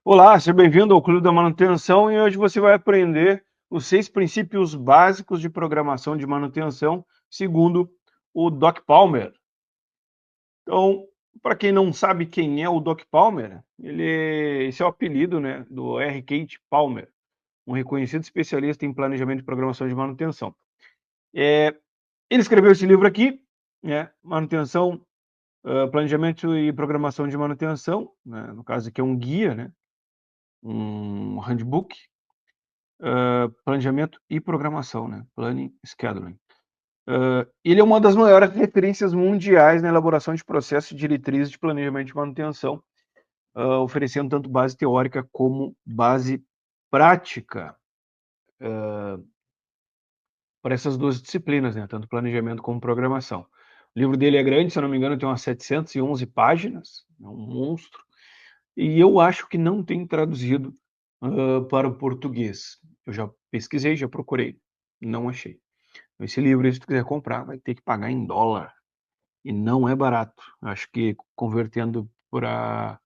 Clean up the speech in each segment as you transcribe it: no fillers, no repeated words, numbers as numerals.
Olá, seja bem-vindo ao Clube da Manutenção e hoje você vai aprender os 6 princípios básicos de programação de manutenção, segundo o Doc Palmer. Então, para quem não sabe quem é o Doc Palmer, esse é o apelido, né, do R. Kate Palmer, um reconhecido especialista em planejamento e programação de manutenção. Ele escreveu esse livro aqui, né, Manutenção, Planejamento e Programação de Manutenção, né, no caso aqui é um guia, né, um handbook, planejamento e programação, né? Planning, scheduling. Ele é uma das maiores referências mundiais na elaboração de processos e diretrizes de planejamento de manutenção, oferecendo tanto base teórica como base prática para essas duas disciplinas, né? Tanto planejamento como programação. O livro dele é grande, se eu não me engano, tem umas 711 páginas, é um monstro, e eu acho que não tem traduzido para o português. Eu já pesquisei, já procurei, não achei. Esse livro, se tu quiser comprar, vai ter que pagar em dólar. E não é barato. Acho que convertendo para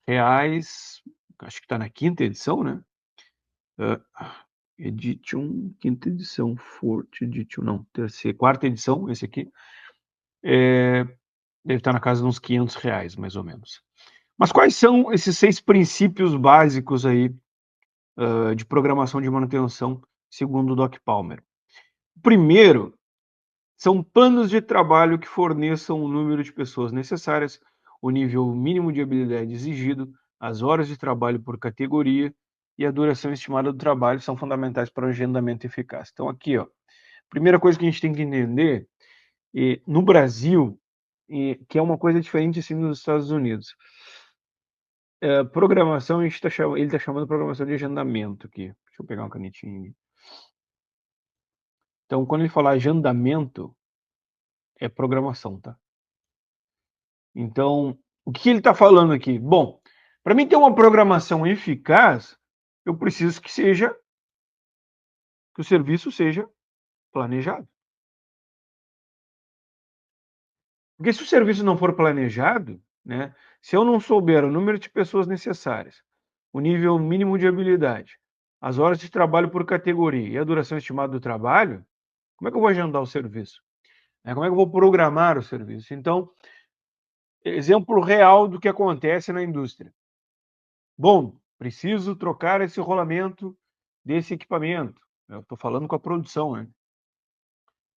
reais, acho que está na quinta edição, né? Uh, Edition, quinta edição, Fourth Edition, não, terceira, quarta edição, esse aqui. Deve estar na casa de uns R$ 500, mais ou menos. Mas quais são esses 6 princípios básicos aí de programação de manutenção, segundo o Doc Palmer? O primeiro são planos de trabalho que forneçam o número de pessoas necessárias, o nível mínimo de habilidade exigido, as horas de trabalho por categoria e a duração estimada do trabalho são fundamentais para o agendamento eficaz. Então, aqui, ó, primeira coisa que a gente tem que entender, no Brasil, que é uma coisa diferente assim nos Estados Unidos. Programação, ele está chamando de programação de agendamento aqui. Deixa eu pegar uma canetinha. Então, quando ele falar agendamento, é programação, tá? Então, o que ele está falando aqui? Bom, para mim ter uma programação eficaz, eu preciso que o serviço seja planejado. Porque se o serviço não for planejado, né, se eu não souber o número de pessoas necessárias, o nível mínimo de habilidade, as horas de trabalho por categoria e a duração estimada do trabalho, como é que eu vou agendar o serviço? Como é que eu vou programar o serviço? Então, exemplo real do que acontece na indústria. Bom, preciso trocar esse rolamento desse equipamento. Eu estou falando com a produção, né?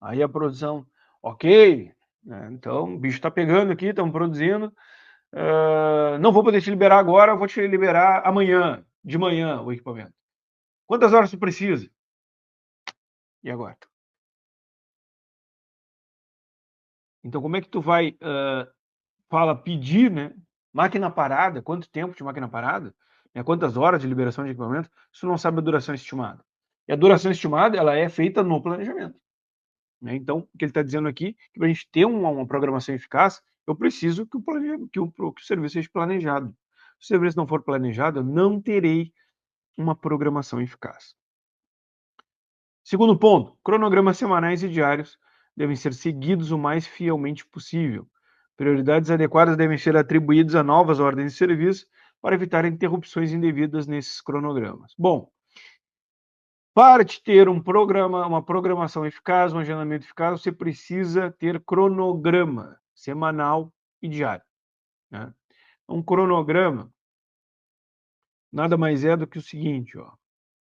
Aí a produção, ok, né? Então o bicho está pegando aqui, estamos produzindo. Não vou poder te liberar agora, vou te liberar amanhã, de manhã, o equipamento. Quantas horas tu precisa? E agora? Então, como é que tu vai, pedir, né? Máquina parada, quanto tempo de máquina parada? Né? Quantas horas de liberação de equipamento? Se tu não sabe a duração estimada. E a duração estimada, ela é feita no planejamento. Né? Então, o que ele está dizendo aqui, que para a gente ter uma programação eficaz, eu preciso que o serviço seja planejado. Se o serviço não for planejado, eu não terei uma programação eficaz. Segundo ponto, cronogramas semanais e diários devem ser seguidos o mais fielmente possível. Prioridades adequadas devem ser atribuídas a novas ordens de serviço para evitar interrupções indevidas nesses cronogramas. Bom, para te ter uma programação eficaz, um agendamento eficaz, você precisa ter cronograma semanal e diário. Né? Um cronograma nada mais é do que o seguinte, ó.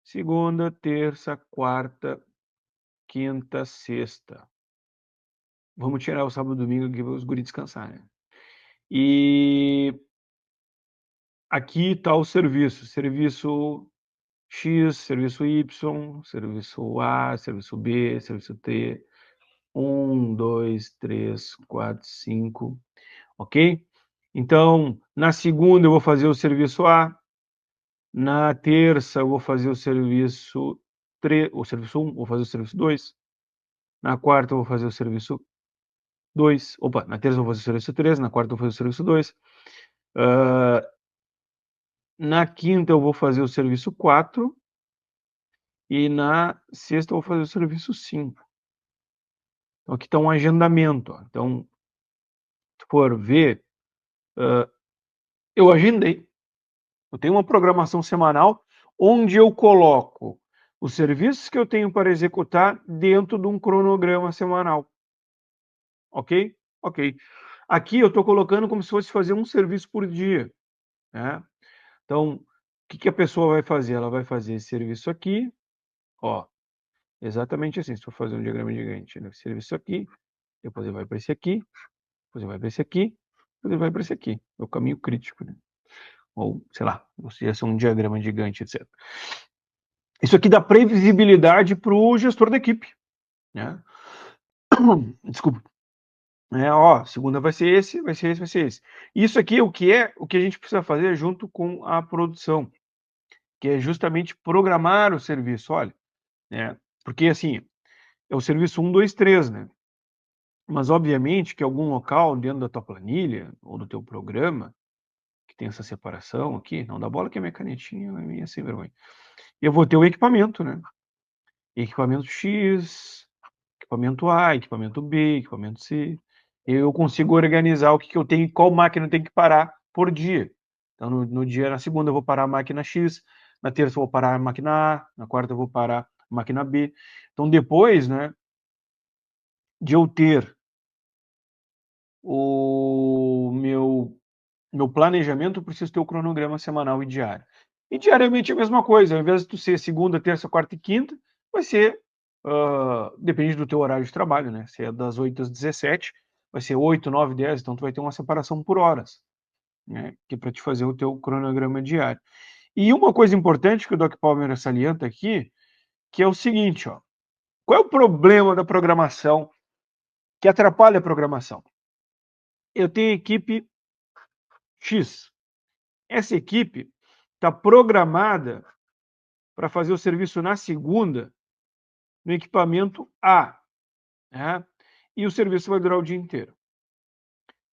Segunda, terça, quarta, quinta, sexta. Vamos tirar o sábado e domingo aqui para os guris descansar, né? E aqui está o serviço. Serviço X, serviço Y, serviço A, serviço B, serviço T. 1, 2, 3, 4, 5, ok? Então, na segunda eu vou fazer o serviço A, na terça eu vou fazer o serviço 3, o serviço 1, vou fazer o serviço 2, na quarta eu vou fazer o serviço 2, opa, na terça eu vou fazer o serviço 3, na quarta eu vou fazer o serviço 2, na quinta eu vou fazer o serviço 4 e na sexta eu vou fazer o serviço 5. Então, aqui está um agendamento. Ó. Então, se for ver, eu agendei. Eu tenho uma programação semanal onde eu coloco os serviços que eu tenho para executar dentro de um cronograma semanal. Ok? Ok. Aqui eu estou colocando como se fosse fazer um serviço por dia, né? Então, o que a pessoa vai fazer? Ela vai fazer esse serviço aqui, ó, exatamente assim. Se for fazer um diagrama gigante, né? Serviço aqui, depois ele vai para esse aqui, depois ele vai para esse aqui, depois ele vai para esse aqui. É o caminho crítico, né? Ou, sei lá, ia ser um diagrama gigante, etc. Isso aqui dá previsibilidade para o gestor da equipe, né? Desculpa. Ó, segunda vai ser esse, vai ser esse, vai ser esse. Isso aqui, o que a gente precisa fazer junto com a produção, que é justamente programar o serviço, olha, né? Porque assim, é o serviço 1, 2, 3, né? Mas obviamente que algum local dentro da tua planilha ou do teu programa que tem essa separação aqui, não dá bola que a minha canetinha é minha sem vergonha. Eu vou ter o equipamento, né? Equipamento X, equipamento A, equipamento B, equipamento C. Eu consigo organizar o que eu tenho, qual máquina eu tenho que parar por dia. Então, no dia, na segunda, eu vou parar a máquina X, na terça, eu vou parar a máquina A, na quarta, eu vou parar a máquina B. Então, depois, né, de eu ter o meu planejamento, eu preciso ter o cronograma semanal e diário. E diariamente é a mesma coisa, ao invés de tu ser segunda, terça, quarta e quinta, vai ser, depende do teu horário de trabalho, né? Se é das 8 às 17, vai ser 8, 9, 10, então tu vai ter uma separação por horas, né? Que é para te fazer o teu cronograma diário. E uma coisa importante que o Doc Palmer salienta aqui, que é o seguinte, ó. Qual é o problema da programação que atrapalha a programação? Eu tenho equipe X. Essa equipe está programada para fazer o serviço na segunda, no equipamento A, né? E o serviço vai durar o dia inteiro.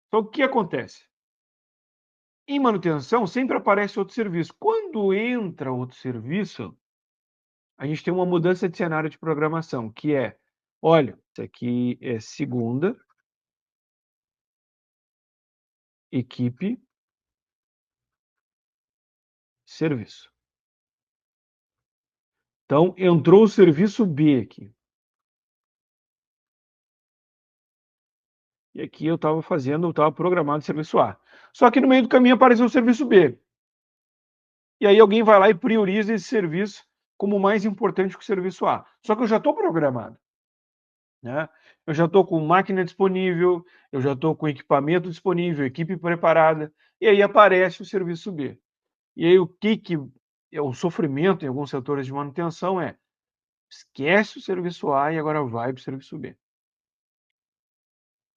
Então, o que acontece? Em manutenção, sempre aparece outro serviço. Quando entra outro serviço, a gente tem uma mudança de cenário de programação, que é, olha, isso aqui é segunda, equipe, serviço. Então, entrou o serviço B aqui. E aqui eu estava programado o serviço A. Só que no meio do caminho apareceu o serviço B. E aí alguém vai lá e prioriza esse serviço como mais importante que o serviço A. Só que eu já estou programado, né? Eu já estou com máquina disponível, eu já estou com equipamento disponível, equipe preparada, e aí aparece o serviço B. E aí o que é o sofrimento em alguns setores de manutenção é esquece o serviço A e agora vai para o serviço B.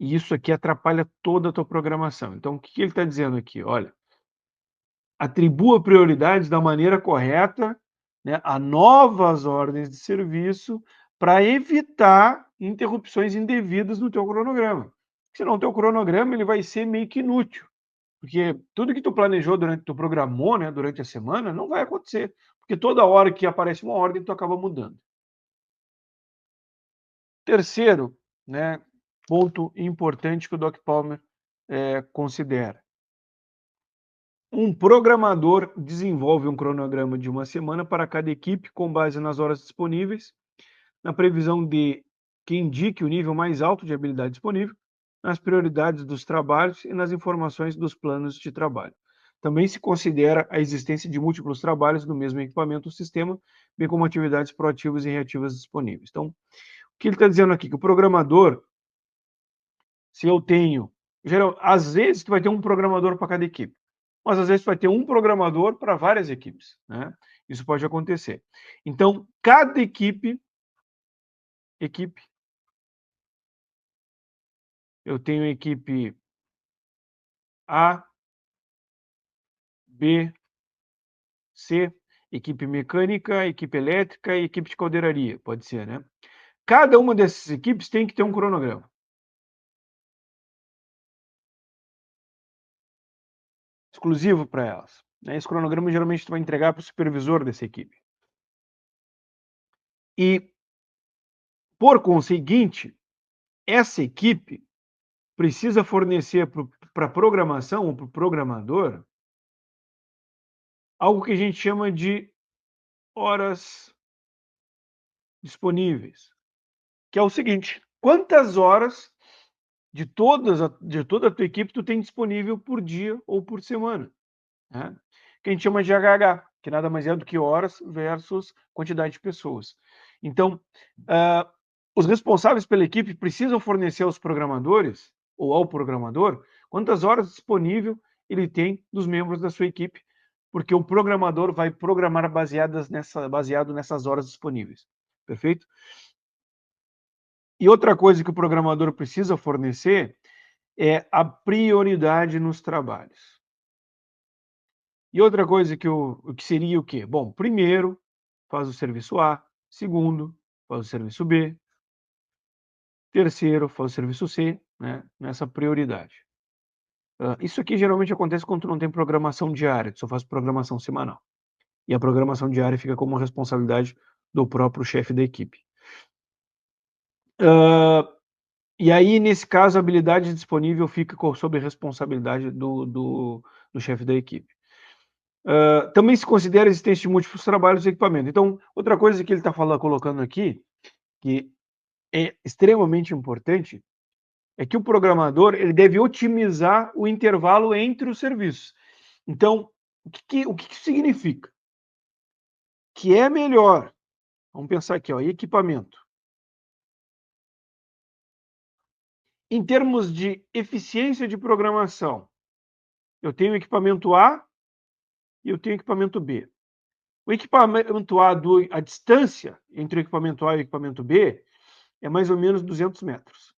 E isso aqui atrapalha toda a tua programação. Então, o que ele está dizendo aqui? Olha, atribua prioridades da maneira correta, né, a novas ordens de serviço para evitar interrupções indevidas no teu cronograma. Senão o teu cronograma ele vai ser meio que inútil, porque tudo que tu planejou tu programou, né, durante a semana, não vai acontecer, porque toda hora que aparece uma ordem, tu acaba mudando. Terceiro, né, ponto importante que o Doc Palmer considera. Um programador desenvolve um cronograma de uma semana para cada equipe com base nas horas disponíveis, na previsão de que indique o nível mais alto de habilidade disponível, nas prioridades dos trabalhos e nas informações dos planos de trabalho. Também se considera a existência de múltiplos trabalhos no mesmo equipamento ou sistema, bem como atividades proativas e reativas disponíveis. Então, o que ele está dizendo aqui? Que o programador, se eu tenho, às vezes tu vai ter um programador para cada equipe, mas às vezes tu vai ter um programador para várias equipes, né? Isso pode acontecer. Então, cada equipe, eu tenho equipe A, B, C, equipe mecânica, equipe elétrica e equipe de caldeiraria, pode ser, né? Cada uma dessas equipes tem que ter um cronograma exclusivo para elas, né? Esse cronograma geralmente tu vai entregar para o supervisor dessa equipe. E, por conseguinte, essa equipe precisa fornecer para a programação ou para o programador algo que a gente chama de horas disponíveis, que é o seguinte: quantas horas de toda a tua equipe tu tem disponível por dia ou por semana, né? Que a gente chama de HH, que nada mais é do que horas versus quantidade de pessoas. Então, os responsáveis pela equipe precisam fornecer aos programadores ou ao programador quantas horas disponível ele tem dos membros da sua equipe, porque o programador vai programar baseado nessas horas disponíveis. Perfeito? E outra coisa que o programador precisa fornecer é a prioridade nos trabalhos. E outra coisa que seria o quê? Bom, primeiro faz o serviço A, segundo faz o serviço B, terceiro faz o serviço C, né? Nessa prioridade. Isso aqui geralmente acontece quando tu não tem programação diária, tu só faz programação semanal. E a programação diária fica como responsabilidade do próprio chefe da equipe. E aí, nesse caso, a habilidade disponível fica sob responsabilidade do chefe da equipe. Também se considera a existência de múltiplos trabalhos e equipamento. Então, outra coisa que ele está colocando aqui, que é extremamente importante, é que o programador ele deve otimizar o intervalo entre os serviços. Então, o que isso significa? Que é melhor, vamos pensar aqui, ó, equipamento. Em termos de eficiência de programação, eu tenho equipamento A e eu tenho equipamento B. O equipamento A, a distância entre o equipamento A e o equipamento B é mais ou menos 200 metros.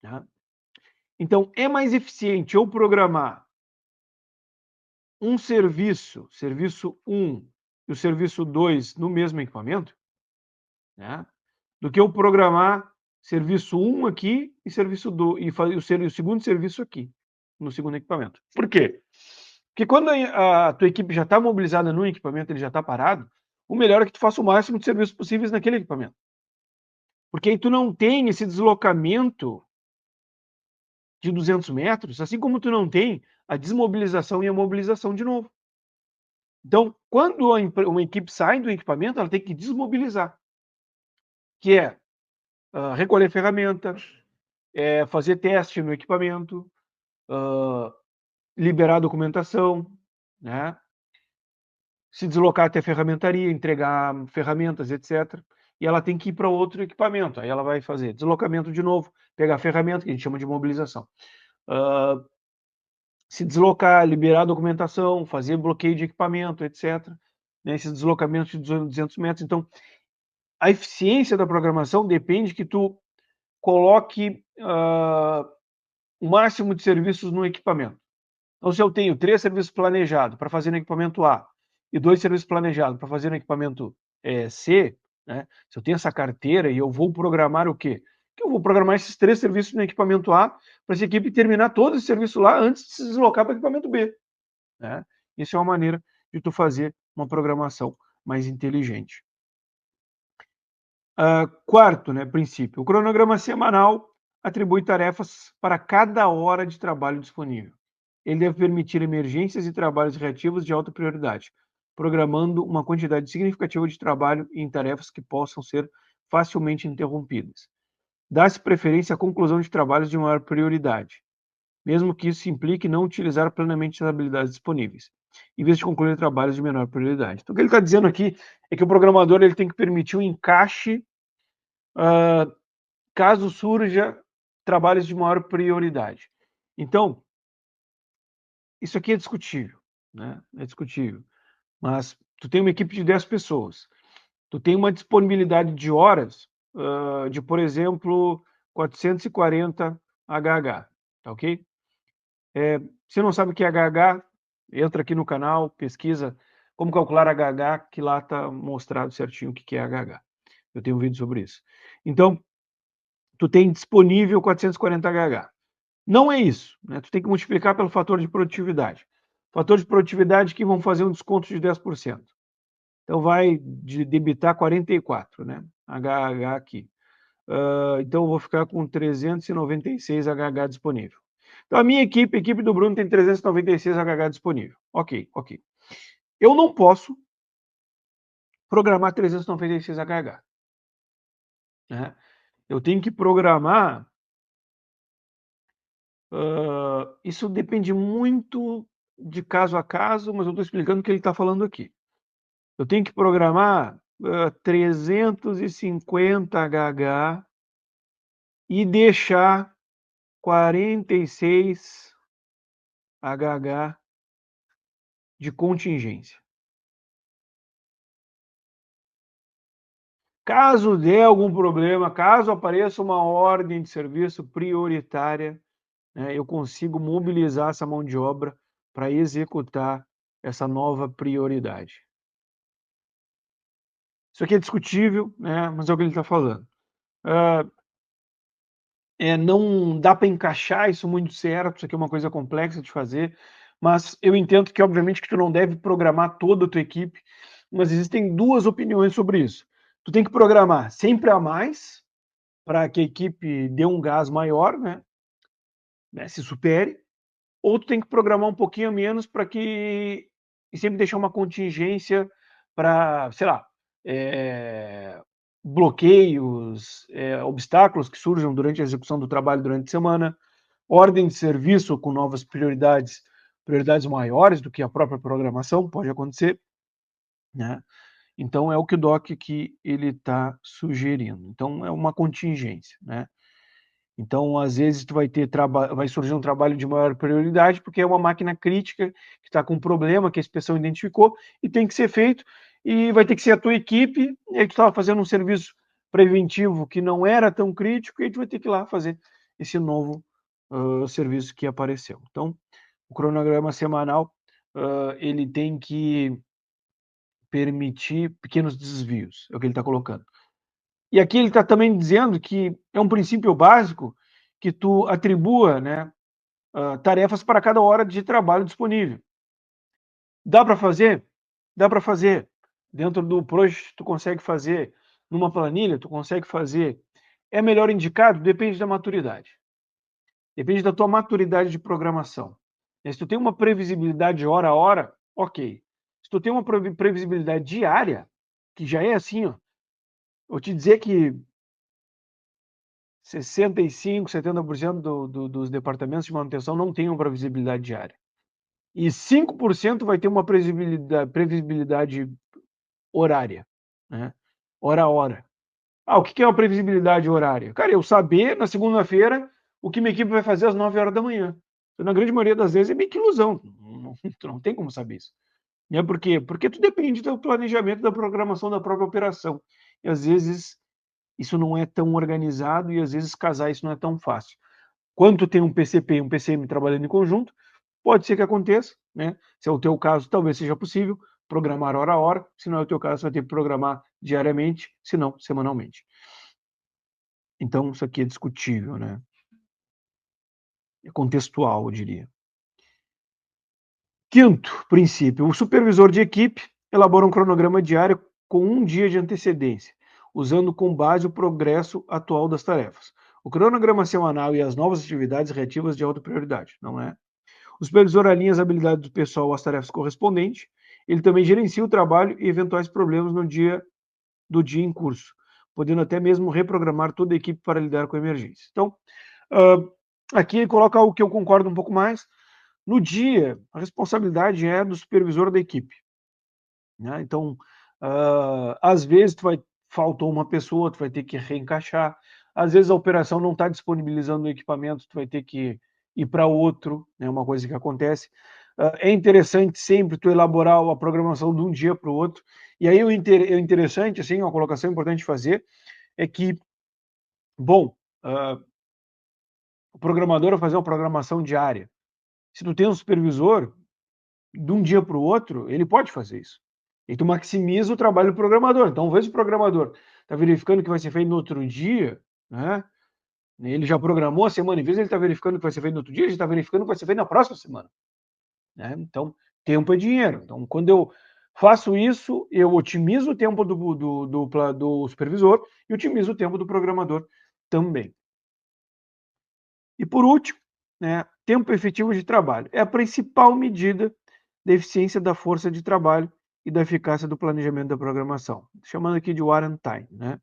Tá? Então, é mais eficiente eu programar um serviço 1 e o serviço 2 no mesmo equipamento, né? Do que eu programar serviço 1 aqui e serviço 2 e fazer o segundo serviço aqui, no segundo equipamento. Por quê? Porque quando a tua equipe já está mobilizada no equipamento, ele já está parado, o melhor é que tu faça o máximo de serviços possíveis naquele equipamento. Porque aí tu não tem esse deslocamento de 200 metros, assim como tu não tem a desmobilização e a mobilização de novo. Então, quando uma equipe sai do equipamento, ela tem que desmobilizar, que é recolher ferramenta, fazer teste no equipamento, liberar documentação, né? Se deslocar até a ferramentaria, entregar ferramentas, etc. E ela tem que ir para outro equipamento. Aí ela vai fazer deslocamento de novo, pegar a ferramenta, que a gente chama de mobilização. Se deslocar, liberar a documentação, fazer bloqueio de equipamento, etc. Né? Esses deslocamentos de 200 metros. Então, a eficiência da programação depende que tu coloque o máximo de serviços no equipamento. Então, se eu tenho 3 serviços planejados para fazer no equipamento A e 2 serviços planejados para fazer no equipamento C, né? Se eu tenho essa carteira e eu vou programar o quê? Que eu vou programar esses 3 serviços no equipamento A para essa equipe terminar todo esse serviço lá antes de se deslocar para o equipamento B. Né? Isso é uma maneira de tu fazer uma programação mais inteligente. Quarto, né, princípio, o cronograma semanal atribui tarefas para cada hora de trabalho disponível. Ele deve permitir emergências e trabalhos reativos de alta prioridade, programando uma quantidade significativa de trabalho em tarefas que possam ser facilmente interrompidas. Dá-se preferência à conclusão de trabalhos de maior prioridade, mesmo que isso implique não utilizar plenamente as habilidades disponíveis, em vez de concluir trabalhos de menor prioridade. Então, o que ele está dizendo aqui é que o programador ele tem que permitir um encaixe caso surja trabalhos de maior prioridade. Então, isso aqui é discutível, né? É discutível. Mas tu tem uma equipe de 10 pessoas, tu tem uma disponibilidade de horas de, por exemplo, 440 HH, tá ok? Se não sabe o que é HH, entra aqui no canal, pesquisa como calcular HH, que lá está mostrado certinho o que é HH. Eu tenho um vídeo sobre isso. Então, tu tem disponível 440 HH. Não é isso, né? Tu tem que multiplicar pelo fator de produtividade. Fator de produtividade que vão fazer um desconto de 10%. Então vai debitar 44, né? HH aqui. Então eu vou ficar com 396 HH disponível. Então, a minha equipe, a equipe do Bruno, tem 396 HH disponível. Ok. Eu não posso programar 396 HH. Né? Eu tenho que programar. Isso depende muito de caso a caso, mas eu estou explicando o que ele está falando aqui. Eu tenho que programar 350 HH e deixar 46 HH de contingência. Caso dê algum problema, caso apareça uma ordem de serviço prioritária, né, eu consigo mobilizar essa mão de obra para executar essa nova prioridade. Isso aqui é discutível, né, mas é o que ele está falando. Não dá para encaixar isso muito certo, isso aqui é uma coisa complexa de fazer, mas eu entendo que, obviamente, que tu não deve programar toda a tua equipe, mas existem duas opiniões sobre isso. Tu tem que programar sempre a mais, para que a equipe dê um gás maior, né, se supere, ou tu tem que programar um pouquinho a menos para que e sempre deixar uma contingência para, sei lá, bloqueios, obstáculos que surjam durante a execução do trabalho durante a semana, ordem de serviço com novas prioridades maiores do que a própria programação, pode acontecer, né? Então é o que o doc aqui ele está sugerindo. Então é uma contingência, né? Então, às vezes, tu vai surgir um trabalho de maior prioridade, porque é uma máquina crítica que está com um problema que a inspeção identificou e tem que ser feito, e vai ter que ser a tua equipe, e aí tu estava fazendo um serviço preventivo que não era tão crítico, e aí tu vai ter que ir lá fazer esse novo serviço que apareceu. Então, o cronograma semanal, ele tem que permitir pequenos desvios, é o que ele está colocando. E aqui ele está também dizendo que é um princípio básico que tu atribua, né, tarefas para cada hora de trabalho disponível. Dá para fazer? Dá para fazer. Dentro do project tu consegue fazer, numa planilha tu consegue fazer. É melhor indicado? Depende da maturidade. Depende da tua maturidade de programação. Se tu tem uma previsibilidade hora a hora, ok. Se tu tem uma previsibilidade diária, que já é assim, ó, vou te dizer que 65%, 70% dos departamentos de manutenção não têm uma previsibilidade diária. E 5% vai ter uma previsibilidade horária, né? Hora a hora. O que é uma previsibilidade horária? Cara, eu saber na segunda-feira o que minha equipe vai fazer às 9 horas da manhã. Na grande maioria das vezes é meio que ilusão. Tu não tem como saber isso. Por quê? Porque tu depende do planejamento, da programação da própria operação. E às vezes isso não é tão organizado e às vezes casar isso não é tão fácil. Quando tu tem um PCP e um PCM trabalhando em conjunto, pode ser que aconteça, né? Se é o teu caso, talvez seja possível programar hora a hora, se não é o teu caso, você vai ter que programar diariamente, se não, semanalmente. Então, isso aqui é discutível, né? É contextual, eu diria. Quinto princípio, o supervisor de equipe elabora um cronograma diário com um dia de antecedência, usando como base o progresso atual das tarefas. O cronograma semanal e as novas atividades reativas de alta prioridade, não é? O supervisor alinha as habilidades do pessoal às tarefas correspondentes. Ele também gerencia o trabalho e eventuais problemas no dia do dia em curso, podendo até mesmo reprogramar toda a equipe para lidar com emergências. Então, aqui ele coloca algo que eu concordo um pouco mais. No dia, a responsabilidade é do supervisor da equipe, né? Então, às vezes faltou uma pessoa, tu vai ter que reencaixar. Às vezes a operação não está disponibilizando o equipamento, tu vai ter que ir para outro, é uma coisa que acontece. É interessante sempre tu elaborar a programação de um dia para o outro. E aí o interessante, assim, uma colocação importante de fazer é que, bom, o programador vai fazer uma programação diária. Se tu tem um supervisor, de um dia para o outro, ele pode fazer isso. E tu maximiza o trabalho do programador. Então, às vezes o programador está verificando o que vai ser feito no outro dia, né? Ele já programou a semana, em vez de ele estar verificando o que vai ser feito no outro dia, ele está verificando o que vai ser feito na próxima semana, né? Então, tempo é dinheiro. Então, quando eu faço isso, eu otimizo o tempo do supervisor e otimizo o tempo do programador também. E por último, né, tempo efetivo de trabalho. É a principal medida da eficiência da força de trabalho e da eficácia do planejamento da programação, chamando aqui de Warren Time, né?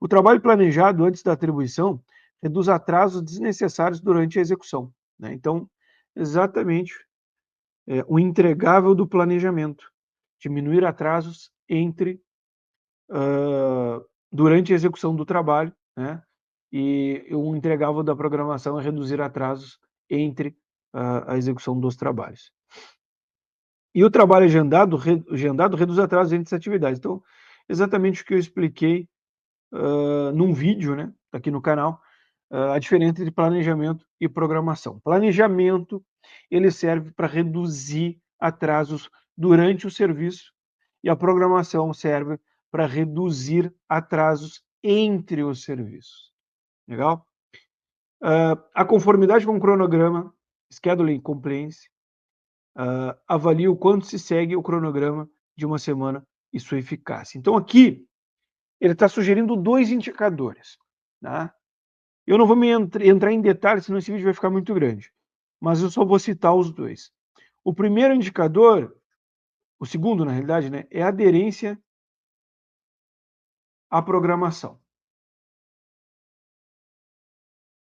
O trabalho planejado antes da atribuição reduz atrasos desnecessários durante a execução, né? Então, exatamente o entregável do planejamento, diminuir atrasos durante a execução do trabalho, né? E o entregável da programação é reduzir atrasos entre a execução dos trabalhos. E o trabalho agendado reduz atrasos entre as atividades. Então, exatamente o que eu expliquei num vídeo, né, aqui no canal, a diferença entre planejamento e programação. Planejamento, ele serve para reduzir atrasos durante o serviço e a programação serve para reduzir atrasos entre os serviços. Legal? A conformidade com o cronograma, scheduling compliance, avalia o quanto se segue o cronograma de uma semana e sua eficácia. Então, aqui, ele está sugerindo 2 indicadores. Tá? Eu não vou entrar em detalhes, senão esse vídeo vai ficar muito grande. Mas eu só vou citar os 2. O primeiro indicador, o segundo, na realidade, né, é a aderência à programação.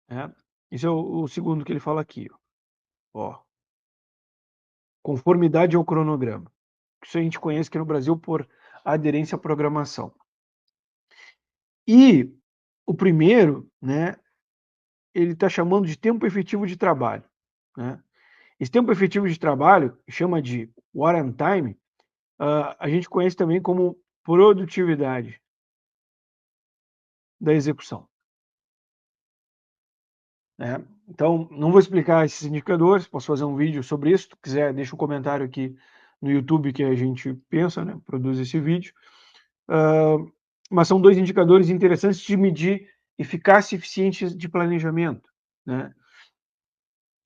Né? Esse é o segundo que ele fala aqui. Ó. Conformidade ao cronograma. Isso a gente conhece aqui no Brasil por aderência à programação. E o primeiro, né, ele está chamando de tempo efetivo de trabalho. Né? Esse tempo efetivo de trabalho, chama de Warren Time, a gente conhece também como produtividade da execução. Né? Então, não vou explicar esses indicadores, posso fazer um vídeo sobre isso, se tu quiser, deixa um comentário aqui no YouTube que a gente pensa, né, produz esse vídeo. Mas são 2 indicadores interessantes de medir eficácia e eficiência de planejamento, né?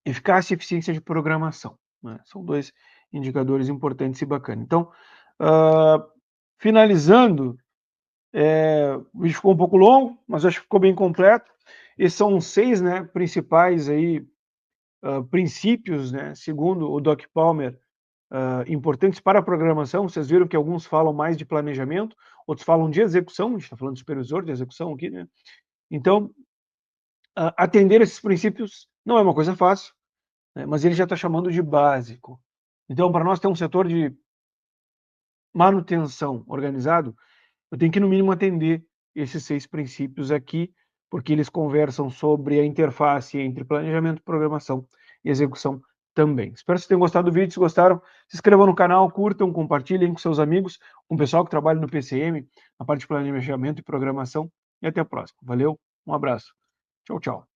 Eficácia e eficiência de programação, né? São 2 indicadores importantes e bacanas. Então, finalizando, o vídeo ficou um pouco longo, mas acho que ficou bem completo. Esses são 6, né, principais aí, princípios, né, segundo o Doc Palmer, importantes para a programação. Vocês viram que alguns falam mais de planejamento, outros falam de execução, a gente está falando de supervisor de execução aqui, né? Então, atender esses princípios não é uma coisa fácil, né, mas ele já está chamando de básico. Então, para nós ter um setor de manutenção organizado, eu tenho que, no mínimo, atender esses 6 princípios aqui, porque eles conversam sobre a interface entre planejamento, programação e execução também. Espero que vocês tenham gostado do vídeo. Se gostaram, se inscrevam no canal, curtam, compartilhem com seus amigos, com o pessoal que trabalha no PCM, na parte de planejamento e programação. E até a próxima. Valeu, um abraço. Tchau, tchau.